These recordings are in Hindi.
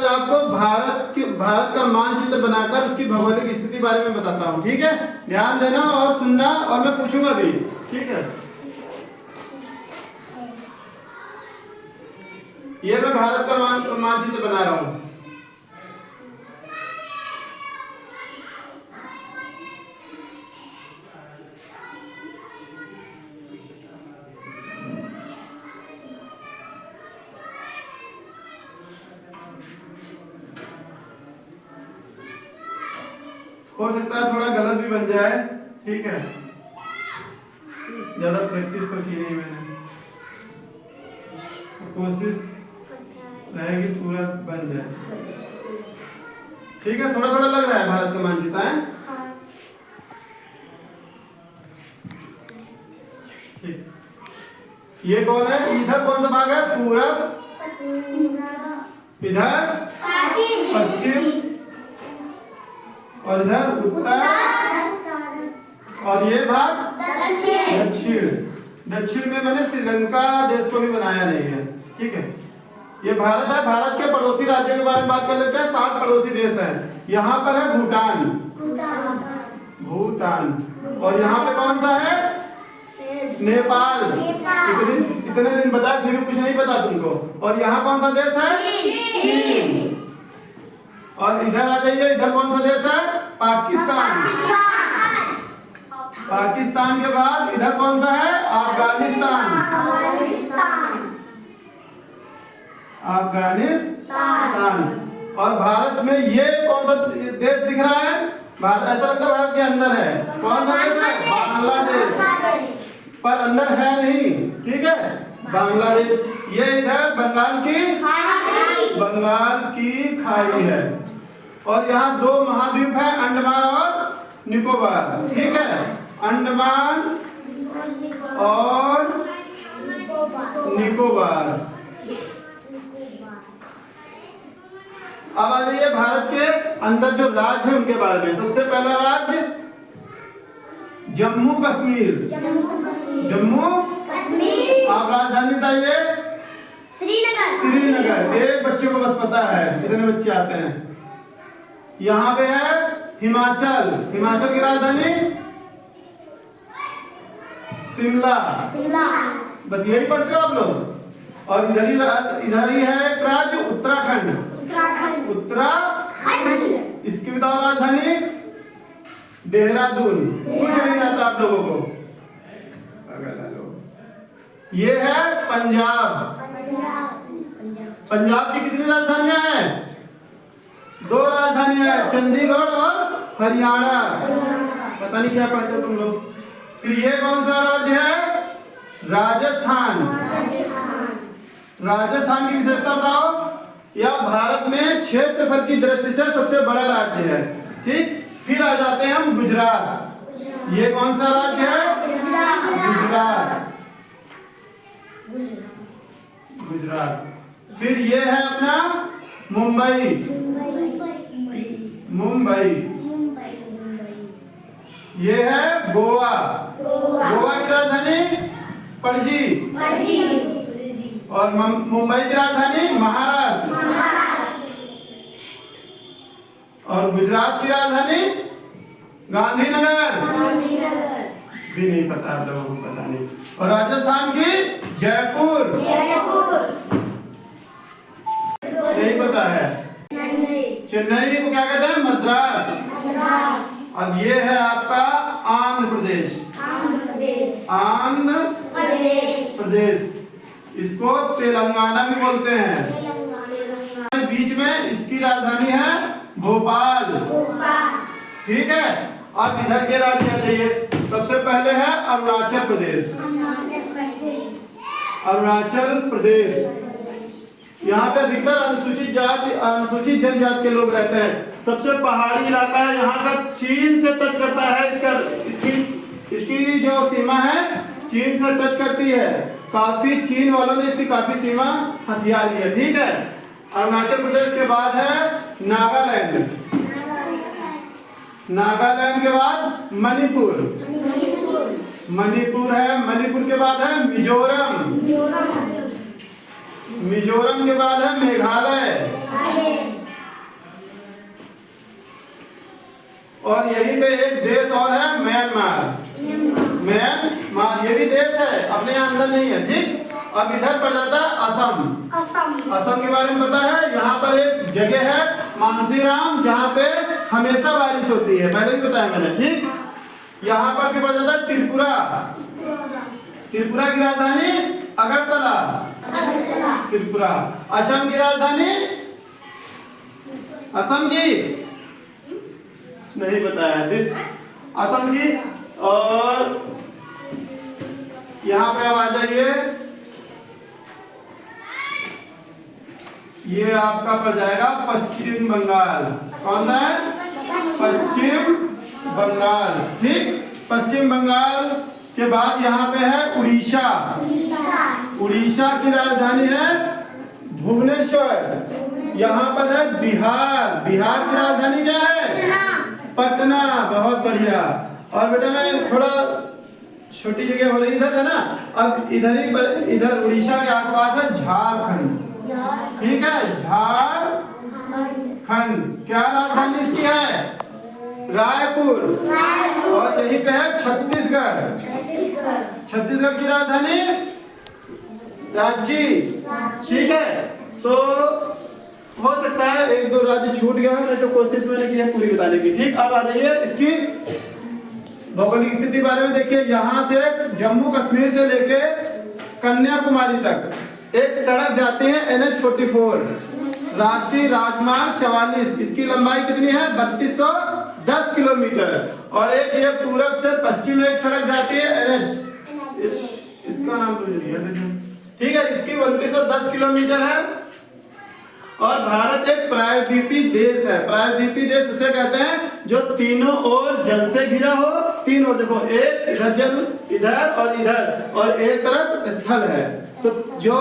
आपको भारत का मानचित्र बनाकर उसकी भौगोलिक स्थिति बारे में बताता हूँ, ठीक है। ध्यान देना और सुनना, और मैं पूछूंगा भी, ठीक है। ये मैं भारत का मानचित्र बना रहा हूँ। हो सकता है थोड़ा गलत भी बन जाए, ठीक है। ज्यादा प्रैक्टिस तो की नहीं मैंने, कोशिश रहेगी पूरा बन जाए, ठीक है। थोड़ा थोड़ा लग रहा है भारत का मानचित्र है, ठीक। ये कौन है? इधर कौन सा भाग है? पूरब, इधर पश्चिम, और इधर उत्तर, और ये भाग दक्षिण। दक्षिण में मैंने श्रीलंका देश को भी बनाया नहीं है, ठीक है। ये भारत है। भारत के पड़ोसी राज्यों के बारे में बात कर लेते हैं। 7 पड़ोसी देश हैं। यहाँ पर है भूटान, भूटान, और यहाँ पे कौन सा है? नेपाल। इतने दिन बताया फिर भी कुछ नहीं पता तुमको। और यहाँ कौन सा देश है? चीन। और इधर आ जाइए, इधर कौन सा देश है? पाकिस्तान। पाकिस्तान के बाद इधर कौन सा है? अफगानिस्तान। अफगानिस्तान। और भारत में ये कौन सा देश दिख रहा है? भारत, ऐसा लगता है भारत के अंदर है। कौन सा देश है? बांग्लादेश, पर अंदर है नहीं, ठीक है। बांग्लादेश। ये इधर बंगाल की खाड़ी है। और यहाँ 2 महाद्वीप है, अंडमान और निकोबार, ठीक है। अंडमान और निकोबार। अब आ जाइए भारत के अंदर जो राज्य है उनके बारे में। सबसे पहला राज्य जम्मू कश्मीर। जम्मू कश्मीर। आप राजधानी बताइए? श्रीनगर। एक बच्चे को बस पता है, कितने बच्चे आते हैं। यहाँ पे है हिमाचल। हिमाचल की राजधानी शिमला। बस यही पढ़ते हो आप लोग। और इधर ही है एक राज्य उत्तराखंड। उत्तराखंड। इसकी बताओ राजधानी? देहरादून। कुछ नहीं आता आप लोगों को। ये है पंजाब। पंजाब की कितनी राजधानियां हैं? 2 राजधानियां हैं, चंडीगढ़ और हरियाणा। पता नहीं क्या पढ़ते हो तुम लोग। फिर ये कौन सा राज्य है? राजस्थान। राजस्थान की विशेषता बताओ। यह भारत में क्षेत्रफल की दृष्टि से सबसे बड़ा राज्य है, ठीक। फिर आ जाते हैं हम गुजरात। ये कौन सा राज्य है? गुजरात। फिर ये है अपना मुंबई। ये है गोवा। गोवा की राजधानी पणजी। और मुंबई की राजधानी महाराष्ट्र। और गुजरात की राजधानी गांधीनगर। भी नहीं पता आप लोगों को, पता नहीं। और राजस्थान की जयपुर। नहीं पता है। चेन्नई को क्या कहते हैं? मद्रास। अब ये है आपका आंध्र प्रदेश। आंध्र प्रदेश। इसको तेलंगाना भी बोलते हैं। बीच में इसकी राजधानी है भोपाल, ठीक है। अब इधर के राज्य आ जाइए। सबसे पहले है अरुणाचल प्रदेश। अरुणाचल प्रदेश। यहाँ पे अधिकतर अनुसूचित जनजाति के लोग रहते हैं। सबसे पहाड़ी इलाका है। यहाँ का चीन से टच करता है। इसकी जो सीमा है चीन से टच करती है। काफी चीन वालों ने इसकी काफी सीमा हथिया ली है, ठीक है। अरुणाचल प्रदेश के बाद है नागालैंड। नागालैंड के बाद मणिपुर। मणिपुर है। मणिपुर के बाद है मिजोरम। मिजोरम के बाद है मेघालय। और यहीं पे एक देश और है म्यांमार। म्यांमार ये भी देश है, अपने यहाँ अंदर नहीं है। ठीक, अब इधर पड़ जाता है असम। असम के बारे में पता है, यहाँ पर एक जगह है मानसीराम जहाँ पे हमेशा बारिश होती है, पहले भी बताया मैंने। ठीक, यहाँ पर भी पड़ जाता है त्रिपुरा। त्रिपुरा की राजधानी अगरतला। त्रिपुरा। असम की राजधानी, असम की नहीं बताया दिस, असम की। और यहाँ पे अब आ जाइए, ये आपका पड़ जाएगा पश्चिम बंगाल। कौन सा है? पश्चिम बंगाल। ठीक, पश्चिम बंगाल के बाद यहाँ पे है उड़ीसा। उड़ीसा की राजधानी है भुवनेश्वर। यहाँ पर है बिहार। बिहार की राजधानी क्या है? पटना। बहुत बढ़िया। और बेटा मैं थोड़ा छोटी जगह हो रही इधर है ना, अब इधर ही पर, इधर उड़ीसा के आसपास है झारखंड। ठीक है, झारखंड। क्या राजधानी इसकी है? रायपुर। और यहीं पे है छत्तीसगढ़। छत्तीसगढ़ की राजधानी रांची। ठीक है, तो हो सकता है एक दो राज्य छूट गया हो, नहीं तो कोशिश मैंने की है पूरी बताने की। ठीक, अब आ जाइए इसकी भौगोलिक स्थिति बारे में। देखिए, यहाँ से जम्मू कश्मीर से लेके कन्याकुमारी तक एक सड़क जाती है NH-44, राष्ट्रीय राजमार्ग 44। इसकी लंबाई कितनी है? 3210 किलोमीटर। और एक ये पूरब से पश्चिम एक सड़क जाती है NH, इसका नाम तो नहीं है। ठीक है, इसकी 3210 किलोमीटर है। और भारत एक प्रायद्वीपीय देश है। प्रायद्वीपीय देश उसे कहते हैं जो तीनों ओर जल से घिरा हो। तीन ओर देखो, एक इधर जल, इधर और इधर, और एक तरफ स्थल है। तो जो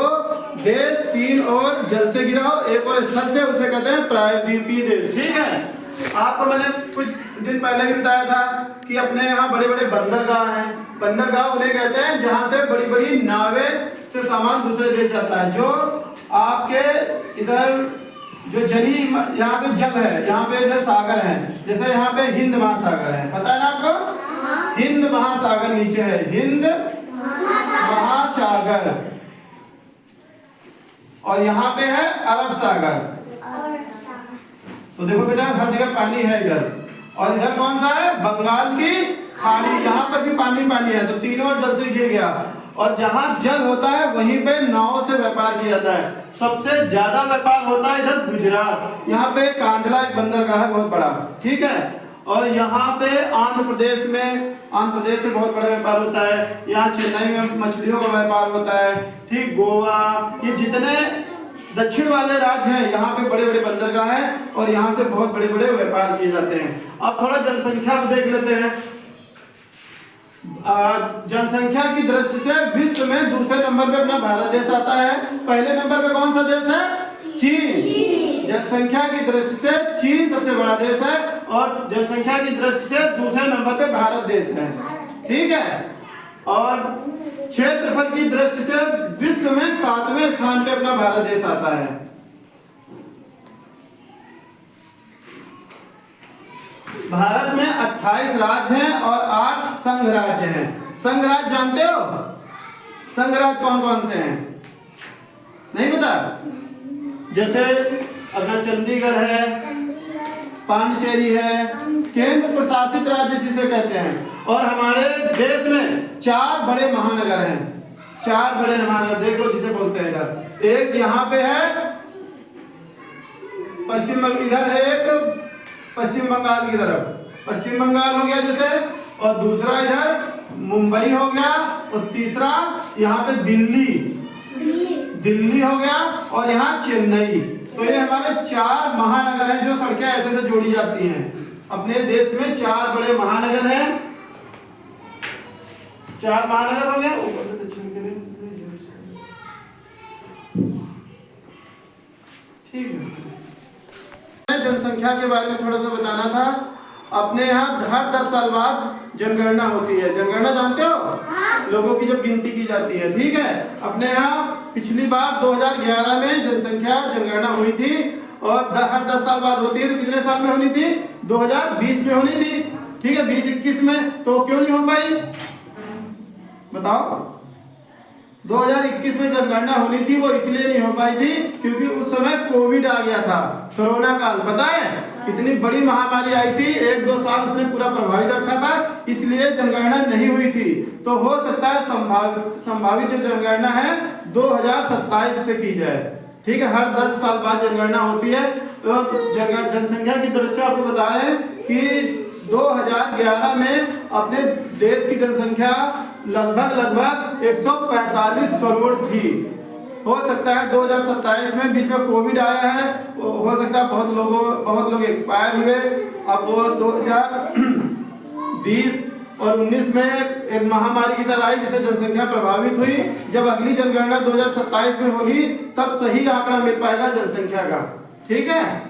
देश तीन ओर जल से घिरा हो, एक और स्थल से, उसे कहते हैं प्रायद्वीपीय देश। ठीक है, आपको मैंने कुछ दिन पहले भी बताया था कि अपने यहाँ बड़े बड़े बंदरगाह हैं। बंदरगाह उन्हें कहते हैं जहाँ से बड़ी बड़ी नावें से सामान दूसरे देश जाता है। जो आपके इधर जो जली, यहाँ पे जल है, यहाँ पे इधर सागर है, जैसे यहाँ पे हिंद महासागर है, पता है ना आपको? हिंद महासागर नीचे है, हिंद महासागर। और यहाँ पे है अरब सागर। तो देखो बेटा, हर जगह पानी है इधर। और इधर कौन सा है? बंगाल की खाड़ी। यहाँ पर भी पानी पानी है, तो तीनों ओर जल से घिर गया। और जहाँ जल होता है वहीं पे नाव से व्यापार किया जाता है। सबसे ज्यादा व्यापार होता है इधर गुजरात। यहाँ पे कांडला एक बंदरगाह है बहुत बड़ा। ठीक है, और यहाँ पे आंध्र प्रदेश से बहुत बड़ा व्यापार होता है। यहाँ चेन्नई में मछलियों का व्यापार होता है। ठीक, गोवा, ये जितने दक्षिण वाले राज्य हैं, यहाँ पे बड़े बड़े बंदरगाह हैं और यहाँ से बहुत बड़े बड़े व्यापार किए जाते हैं। अब थोड़ा जनसंख्या देख लेते हैं। जनसंख्या की दृष्टि से विश्व में दूसरे नंबर पे अपना भारत देश आता है। पहले नंबर पे कौन सा देश है? चीन। जनसंख्या की दृष्टि से चीन सबसे बड़ा देश है और जनसंख्या की दृष्टि से दूसरे नंबर पे भारत देश है। ठीक है, और क्षेत्रफल की दृष्टि से विश्व में 7वें स्थान पे अपना भारत देश आता है। भारत में 28 राज्य हैं और 8 संघ राज्य हैं। संघ राज्य जानते हो? संघ राज्य कौन कौन से हैं? नहीं पता? जैसे अपना चंडीगढ़ है, पांडिचेरी है, केंद्र प्रशासित राज्य जिसे कहते हैं। और हमारे देश में 4 बड़े महानगर हैं। 4 बड़े महानगर देख लो जिसे बोलते हैं इधर। एक यहाँ पे है पश्चिम बंगाल, इधर है एक पश्चिम बंगाल की तरफ, पश्चिम बंगाल हो गया जैसे, और दूसरा इधर मुंबई हो गया, और तीसरा यहाँ पे दिल्ली हो गया, और यहाँ चेन्नई। तो ये हमारे 4 महानगर हैं जो सड़कें ऐसे से जोड़ी जाती हैं। अपने देश में 4 बड़े महानगर हैं। 4 महानगर हो गए। ठीक है, जनसंख्या के बारे में थोड़ा सा बताना था। अपने यहाँ हर 10 साल बाद जनगणना होती है। जनगणना जानते हो? लोगों की जब गिनती की जाती है। ठीक है, अपने यहाँ पिछली बार 2011 में जनगणना हुई थी और हर 10 साल बाद होती है, तो कितने साल में होनी थी? 2020 में होनी थी, ठीक है, 2021 में, तो क्यों नहीं हो पाई बताओ? 2021 में जनगणना होनी थी, वो इसलिए नहीं हो पाई थी क्योंकि उस समय कोविड आ गया था, कोरोना काल, पता है कितनी बड़ी महामारी आई थी, 1-2 साल उसने पूरा प्रभावित रखा था, इसलिए जनगणना नहीं हुई थी। तो हो सकता है संभावित जो जनगणना है 2027 से की जाए, ठीक है, हर 10 साल बाद जनगणना होती है। तो जनसंख्या की दृष्टि आपको बता रहे हैं कि 2011 में अपने देश की जनसंख्या लगभग 145 करोड़ थी। हो सकता है 2027 में बीच में कोविड आया है, हो सकता है बहुत लोग एक्सपायर हुए। अब वो 2020 और 19 में एक महामारी की तरह आई जिससे जनसंख्या प्रभावित हुई। जब अगली जनगणना 2027 में होगी तब सही आंकड़ा मिल पाएगा जनसंख्या का, ठीक है।